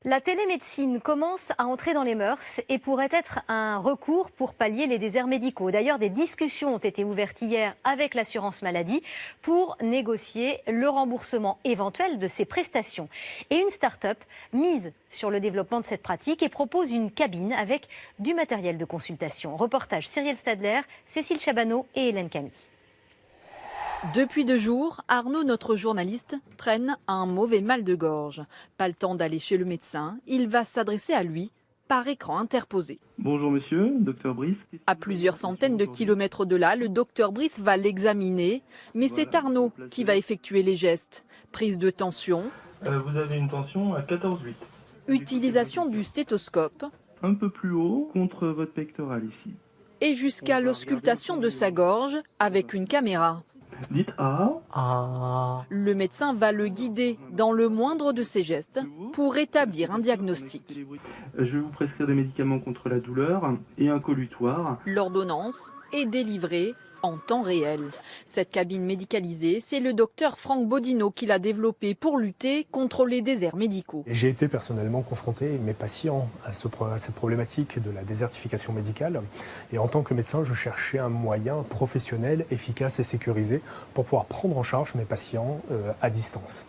La télémédecine commence à entrer dans les mœurs et pourrait être un recours pour pallier les déserts médicaux. D'ailleurs, des discussions ont été ouvertes hier avec l'assurance maladie pour négocier le remboursement éventuel de ces prestations. Et une start-up mise sur le développement de cette pratique et propose une cabine avec du matériel de consultation. Reportage Cyrielle Stadler, Cécile Chabanot et Hélène Camille. Depuis 2 jours, Arnaud, notre journaliste, traîne un mauvais mal de gorge. Pas le temps d'aller chez le médecin, il va s'adresser à lui par écran interposé. Bonjour monsieur, docteur Brice. À plusieurs centaines de kilomètres de là, le docteur Brice va l'examiner, mais c'est Arnaud qui va effectuer les gestes. Prise de tension, Vous avez une tension à 14,8. utilisation du stéthoscope Un peu plus haut contre votre pectoral ici. et jusqu'à l'auscultation de sa gorge avec une caméra. Dites A. Le médecin va le guider dans le moindre de ses gestes pour établir un diagnostic. Je vais vous prescrire des médicaments contre la douleur et un colutoire. L'ordonnance est délivrée en temps réel. Cette cabine médicalisée, c'est le docteur Franck Bodino qui l'a développée pour lutter contre les déserts médicaux. J'ai été personnellement confronté, mes patients, à cette problématique de la désertification médicale. Et en tant que médecin, je cherchais un moyen professionnel, efficace et sécurisé pour pouvoir prendre en charge mes patients à distance,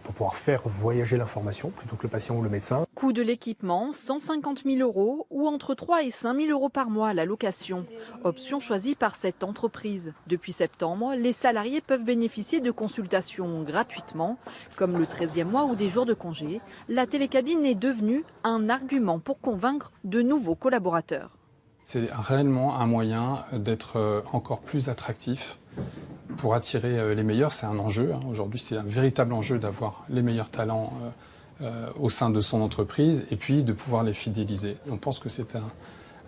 pour pouvoir faire voyager l'information plutôt que le patient ou le médecin. Coût de l'équipement, 150 000 € ou entre 3 et 5 000 € par mois à la location. Option choisie par cette entreprise. Depuis septembre, les salariés peuvent bénéficier de consultations gratuitement, comme le 13e mois ou des jours de congé. La télécabine est devenue un argument pour convaincre de nouveaux collaborateurs. C'est réellement un moyen d'être encore plus attractif pour attirer les meilleurs. C'est un enjeu. Aujourd'hui, c'est un véritable enjeu d'avoir les meilleurs talents au sein de son entreprise et puis de pouvoir les fidéliser. On pense que c'est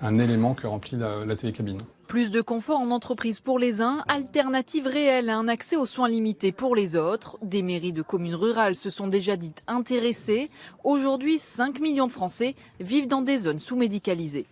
un élément que remplit la télécabine. Plus de confort en entreprise pour les uns, alternative réelle à un accès aux soins limités pour les autres. Des mairies de communes rurales se sont déjà dites intéressées. Aujourd'hui, 5 millions de Français vivent dans des zones sous-médicalisées.